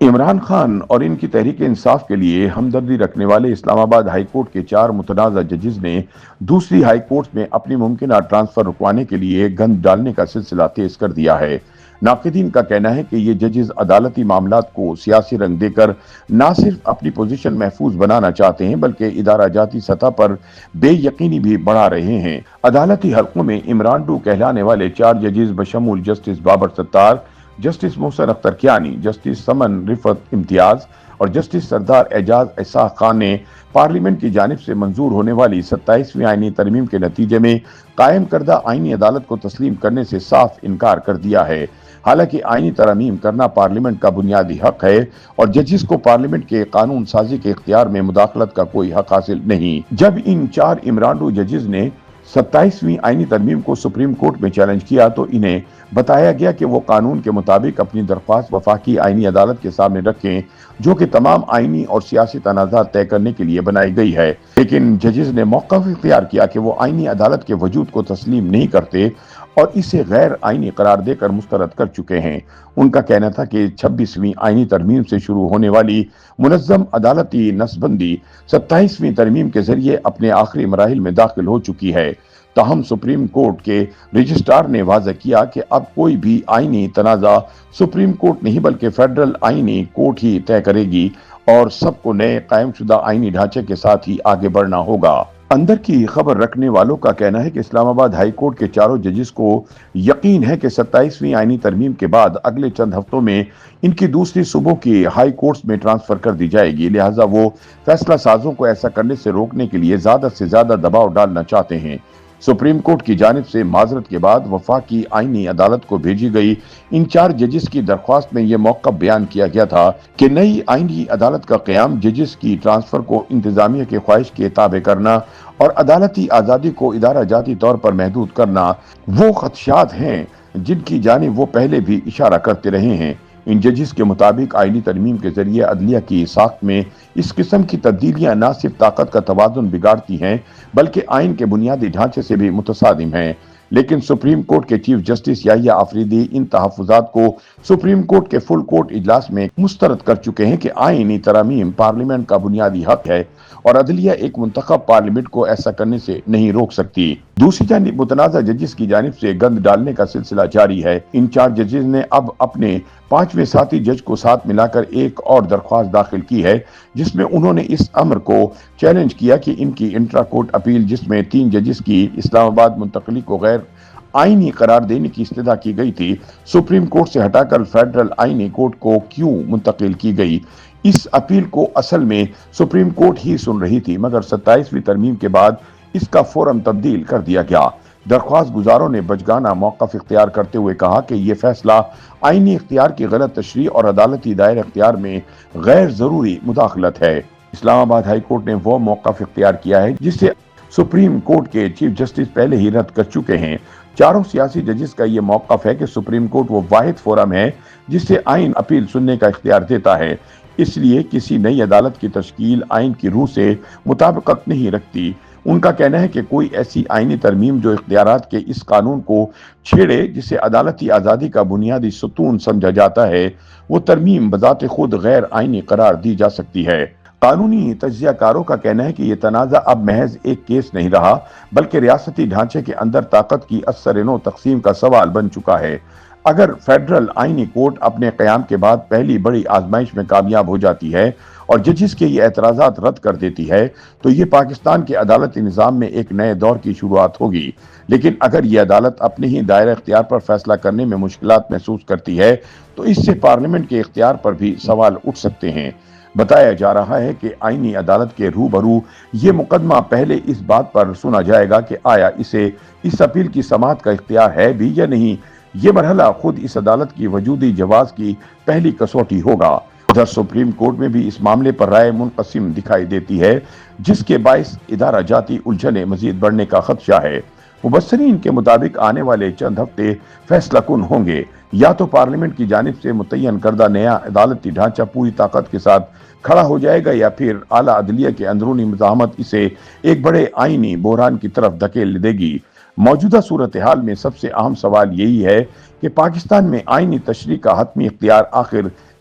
عمران خان اور ان کی تحریک انصاف کے لیے ہمدردی رکھنے والے اسلام آباد ہائی کورٹ کے 4 متنازع ججز نے دوسری ہائی کورٹ میں اپنی ممکنہ ٹرانسفر رکوانے کے لیے گند ڈالنے کا سلسلہ تیز کر دیا ہے۔ ناقدین کا کہنا ہے کہ یہ ججز عدالتی معاملات کو سیاسی رنگ دے کر نہ صرف اپنی پوزیشن محفوظ بنانا چاہتے ہیں بلکہ ادارہ جاتی سطح پر بے یقینی بھی بڑھا رہے ہیں۔ عدالتی حلقوں میں عمران 2 کہلانے والے 4 ججز بشمول جسٹس بابر ستار، جسٹس محسن اختر کیانی، جسٹس سمن رفعت امتیاز اور جسٹس سردار اعجاز اسحاق خان نے پارلیمنٹ کی جانب سے منظور ہونے والی 27ویں آئینی ترمیم کے نتیجے میں قائم کردہ آئینی عدالت کو تسلیم کرنے سے صاف انکار کر دیا ہے۔ حالانکہ آئینی ترامیم کرنا پارلیمنٹ کا بنیادی حق ہے اور ججز کو پارلیمنٹ کے قانون سازی کے اختیار میں مداخلت کا کوئی حق حاصل نہیں۔ جب ان 4 عمران 2 ججز نے 27ویں آئینی ترمیم کو سپریم کورٹ میں چیلنج کیا تو انہیں بتایا گیا کہ وہ قانون کے مطابق اپنی درخواست وفاقی آئینی عدالت کے سامنے رکھیں جو کہ تمام آئینی اور سیاسی تنازعات طے کرنے کے لیے بنائی گئی ہے، لیکن ججز نے موقف اختیار کیا کہ وہ آئینی عدالت کے وجود کو تسلیم نہیں کرتے اور اسے غیر آئینی قرار دے کر مسترد کر چکے ہیں۔ ان کا کہنا تھا کہ 26ویں آئینی ترمیم سے شروع ہونے والی منظم عدالتی نسبندی 27ویں ترمیم کے ذریعے اپنے آخری مراحل میں داخل ہو چکی ہے۔ تاہم سپریم کورٹ کے رجسٹرار نے واضح کیا کہ اب کوئی بھی آئینی تنازع سپریم کورٹ نہیں بلکہ فیڈرل آئینی کورٹ ہی طے کرے گی اور سب کو نئے قائم شدہ آئینی ڈھانچے کے ساتھ ہی آگے بڑھنا ہوگا۔ اندر کی خبر رکھنے والوں کا کہنا ہے کہ اسلام آباد ہائی کورٹ کے 4 ججز کو یقین ہے کہ 27ویں آئینی ترمیم کے بعد اگلے چند ہفتوں میں ان کی دوسری صوبوں کی ہائی کورٹس میں ٹرانسفر کر دی جائے گی، لہٰذا وہ فیصلہ سازوں کو ایسا کرنے سے روکنے کے لیے زیادہ سے زیادہ دباؤ ڈالنا چاہتے ہیں۔ سپریم کورٹ کی جانب سے معذرت کے بعد وفاقی آئینی عدالت کو بھیجی گئی ان 4 ججز کی درخواست میں یہ موقف بیان کیا گیا تھا کہ نئی آئینی عدالت کا قیام ججز کی ٹرانسفر کو انتظامیہ کی خواہش کے تابع کرنا اور عدالتی آزادی کو ادارہ جاتی طور پر محدود کرنا وہ خدشات ہیں جن کی جانب وہ پہلے بھی اشارہ کرتے رہے ہیں۔ ان ججز کے مطابق آئینی ترمیم کے ذریعے عدلیہ کی ساخت میں اس قسم کی تبدیلیاں نہ صرف طاقت کا توازن بگاڑتی ہیں بلکہ آئین کے بنیادی ڈھانچے سے بھی متصادم ہیں، لیکن سپریم کورٹ کے چیف جسٹس یحییٰ آفریدی ان تحفظات کو سپریم کورٹ کے فل کورٹ اجلاس میں مسترد کر چکے ہیں کہ آئینی ترامیم پارلیمنٹ کا بنیادی حق ہے اور عدلیہ ایک منتخب پارلیمنٹ کو ایسا کرنے سے نہیں روک سکتی۔ دوسری جانب متنازع ججز کی جانب سے گند ڈالنے کا سلسلہ جاری ہے۔ ان 4 ججز نے اب اپنے 5ویں ساتھی جج کو ساتھ ملا کر ایک اور درخواست داخل کی ہے جس میں انہوں نے اس امر کو چیلنج کیا کہ ان کی انٹرا کورٹ اپیل جس میں 3 ججز کی اسلام آباد منتقلی کو غیر آئینی قرار دینے کی استدعا کی گئی تھی، سپریم کورٹ سے ہٹا کر فیڈرل آئینی کورٹ کو کیوں منتقل کی گئی۔ اس اپیل کو اصل میں سپریم کورٹ ہی سن رہی تھی مگر 27ویں ترمیم کے بعد اس کا فوراً تبدیل کر دیا گیا۔ درخواست گزاروں نے بچگانہ موقف اختیار کرتے ہوئے کہا کہ یہ فیصلہ آئینی اختیار کی غلط تشریح اور عدالتی دائرہ اختیار میں غیر ضروری مداخلت ہے۔ اسلام آباد ہائی کورٹ نے وہ موقف اختیار کیا ہے جسے سپریم کورٹ کے چیف جسٹس پہلے ہی رد کر چکے ہیں۔ چاروں سیاسی ججز کا یہ موقف ہے کہ سپریم کورٹ وہ واحد فورم ہے جس سے آئین اپیل سننے کا اختیار دیتا ہے، اس لیے کسی نئی عدالت کی تشکیل آئین کی روح سے مطابقت نہیں رکھتی۔ ان کا کہنا ہے کہ کوئی ایسی آئینی ترمیم جو اختیارات کے اس قانون کو چھیڑے جسے عدالتی آزادی کا بنیادی ستون سمجھا جاتا ہے، وہ ترمیم بذات خود غیر آئینی قرار دی جا سکتی ہے۔ قانونی تجزیہ کاروں کا کہنا ہے کہ یہ تنازع اب محض ایک کیس نہیں رہا بلکہ ریاستی ڈھانچے کے اندر طاقت کی اثر نو تقسیم کا سوال بن چکا ہے۔ اگر فیڈرل آئینی کورٹ اپنے قیام کے بعد پہلی بڑی آزمائش میں کامیاب ہو جاتی ہے اور ججز کے یہ اعتراضات رد کر دیتی ہے تو یہ پاکستان کے عدالتی نظام میں ایک نئے دور کی شروعات ہوگی، لیکن اگر یہ عدالت اپنے ہی دائرہ اختیار پر فیصلہ کرنے میں مشکلات محسوس کرتی ہے تو اس سے پارلیمنٹ کے اختیار پر بھی سوال اٹھ سکتے ہیں۔ بتایا جا رہا ہے کہ آئینی عدالت کے روبرو یہ مقدمہ پہلے اس بات پر سنا جائے گا کہ آیا اسے اس اپیل کی سماعت کا اختیار ہے بھی یا نہیں۔ یہ مرحلہ خود اس عدالت کی وجودی جواز کی پہلی کسوٹی ہوگا۔ ادھر سپریم کورٹ میں بھی اس معاملے پر رائے منقسم دکھائی دیتی ہے جس کے باعث ادارہ جاتی الجھنیں مزید بڑھنے کا خدشہ ہے۔ مبصرین کے مطابق آنے والے چند ہفتے فیصلہ کن ہوں گے، یا تو پارلیمنٹ کی جانب سے متعین کردہ نیا عدالتی ڈھانچہ پوری طاقت کے ساتھ کھڑا ہو جائے گا یا پھر اعلیٰ عدلیہ کے اندرونی مزاحمت اسے ایک بڑے آئینی بحران کی طرف دھکیل دے گی۔ موجودہ صورتحال میں سب سے اہم سوال یہی ہے کہ پاکستان میں آئینی تشریح کا حتمی اختیار آخر